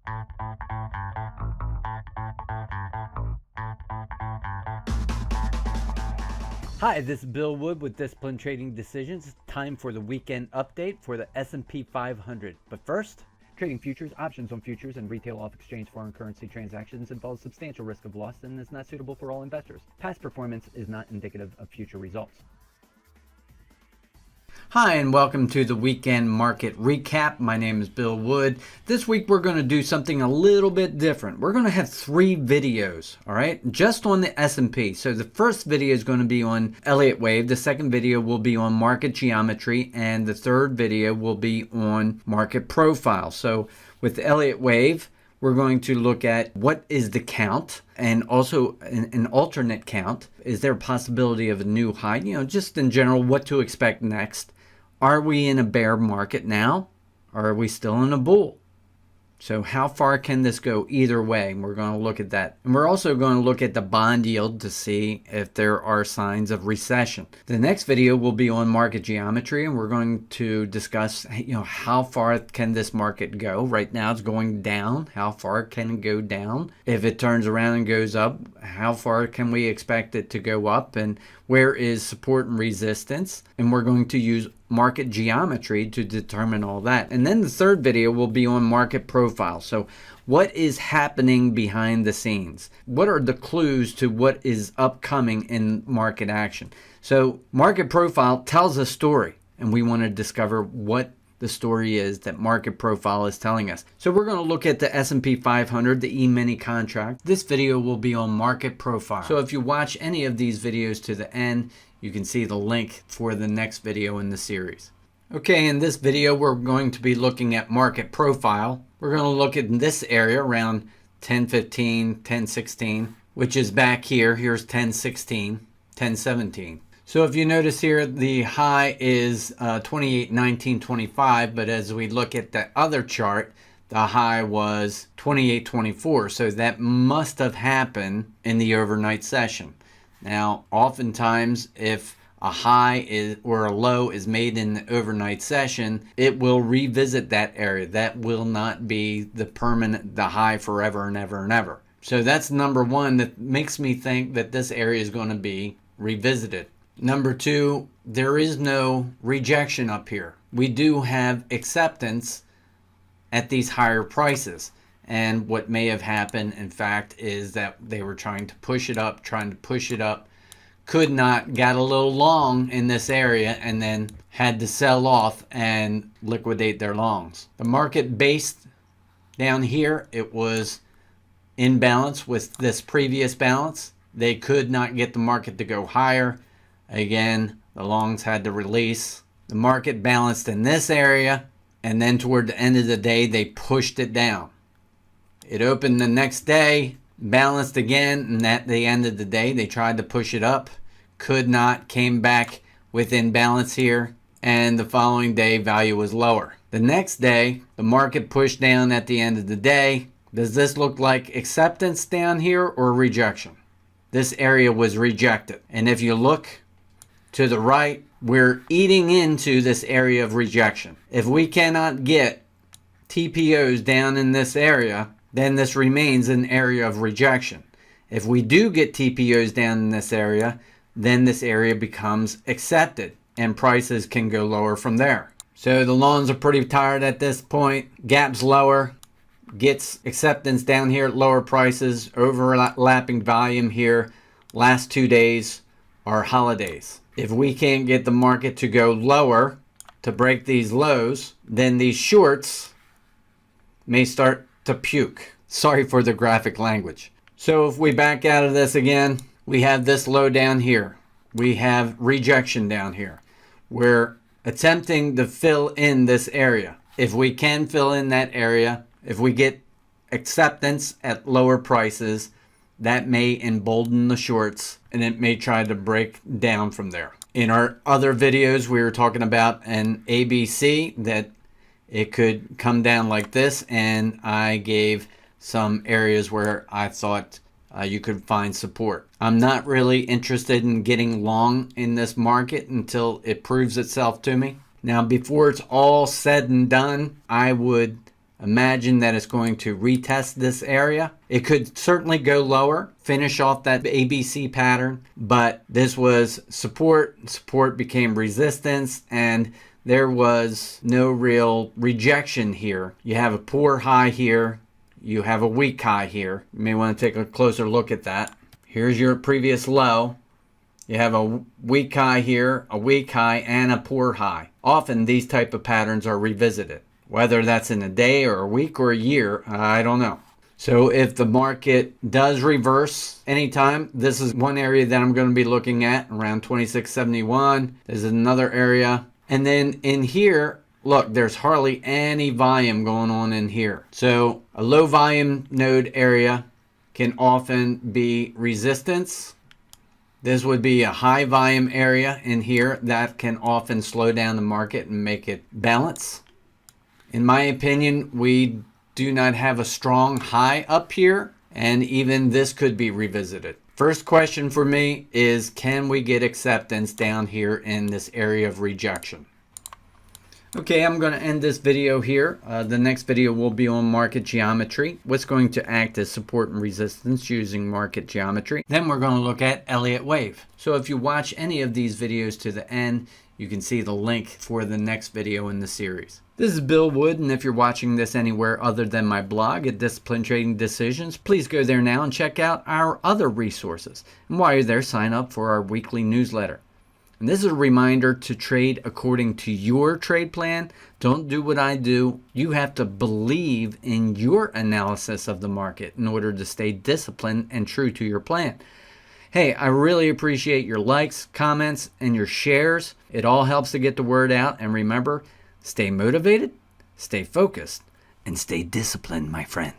Hi, this is Bill Wood with Disciplined Trading Decisions. It's time for the weekend update for the S&P 500. But first, trading futures, options on futures, and retail off-exchange foreign currency transactions involves substantial risk of loss and is not suitable for all investors. Past performance is not indicative of future results. Hi, and welcome to the weekend market recap. My name is Bill Wood. This week we're going to do something a little bit different. We're going to have 3 videos, all right, just on the S&P. So the first video is going to be on Elliott Wave. The second video will be on market geometry, and the third video will be on market profile. So with Elliott Wave, we're going to look at what is the count and also an alternate count. Is there a possibility of a new high? Just in general, what to expect next. Are we in a bear market now, or are we still in a bull? So how far can this go either way? And we're going to look at that. And we're also going to look at the bond yield to see if there are signs of recession. The next video will be on market geometry, and we're going to discuss, how far can this market go? Right now it's going down. How far can it go down? If it turns around and goes up, how far can we expect it to go up? And where is support and resistance? And we're going to use market geometry to determine all that. And then the third video will be on market profile. So what is happening behind the scenes? What are the clues to what is upcoming in market action? So market profile tells a story, and we want to discover what the story is that market profile is telling us. So we're going to look at the S&P 500, the Emini contract. This video will be on market profile. So if you watch any of these videos to the end, you can see the link for the next video in the series. Okay, in this video, we're going to be looking at market profile. We're going to look at this area around 1015, 1016, which is back here. Here's 1016, 1017. So if you notice here, the high is 28.1925, but as we look at the other chart, the high was 28.24. So that must have happened in the overnight session. Now, oftentimes, if a high is or a low is made in the overnight session, it will revisit that area. That will not be the high forever and ever and ever. So that's number one that makes me think that this area is going to be revisited. Number two, there is no rejection up here. We do have acceptance at these higher prices. And what may have happened, in fact, is that they were trying to push it up, could not, got a little long in this area, and then had to sell off and liquidate their longs. The market based down here, it was in balance with this previous balance. They could not get the market to go higher. Again, the longs had to release. The market balanced in this area, and then toward the end of the day, they pushed it down. It opened the next day, balanced again, and at the end of the day, they tried to push it up, could not, came back within balance here, and the following day, value was lower. The next day, the market pushed down at the end of the day. Does this look like acceptance down here or rejection? This area was rejected. And if you look to the right, we're eating into this area of rejection. If we cannot get TPOs down in this area, then this remains an area of rejection. If we do get TPOs down in this area, then this area becomes accepted and prices can go lower from there. So the longs are pretty tired at this point. Gaps lower, gets acceptance down here at lower prices, overlapping volume here. Last 2 days are holidays. If we can't get the market to go lower to break these lows, then these shorts may start to puke. Sorry for the graphic language. So if we back out of this again, we have this low down here. We have rejection down here. We're attempting to fill in this area. If we can fill in that area, if we get acceptance at lower prices, that may embolden the shorts and it may try to break down from there. In our other videos, we were talking about an ABC that it could come down like this, and I gave some areas where I thought you could find support. I'm not really interested in getting long in this market until it proves itself to me. Now, before it's all said and done, I would imagine that it's going to retest this area. It could certainly go lower, finish off that ABC pattern, but this was support. Support became resistance, and there was no real rejection here. You have a poor high here. You have a weak high here. You may want to take a closer look at that. Here's your previous low. You have a weak high here, a weak high, and a poor high. Often these type of patterns are revisited. Whether that's in a day or a week or a year, I don't know. So if the market does reverse anytime, this is one area that I'm going to be looking at around 2671. There's another area. And then in here, look, there's hardly any volume going on in here. So a low volume node area can often be resistance. This would be a high volume area in here that can often slow down the market and make it balance. In my opinion, we do not have a strong high up here, and even this could be revisited. First question for me is, can we get acceptance down here in this area of rejection? Okay, I'm going to end this video here. The next video will be on market geometry, what's going to act as support and resistance using market geometry. Then we're going to look at Elliott wave. So if you watch any of these videos to the end, you can see the link for the next video in the series. This is Bill Wood, and if you're watching this anywhere other than my blog at Discipline Trading Decisions, please go there now and check out our other resources. And while you're there, sign up for our weekly newsletter. And this is a reminder to trade according to your trade plan. Don't do what I do. You have to believe in your analysis of the market in order to stay disciplined and true to your plan. Hey, I really appreciate your likes, comments, and your shares. It all helps to get the word out. And remember, stay motivated, stay focused, and stay disciplined, my friend.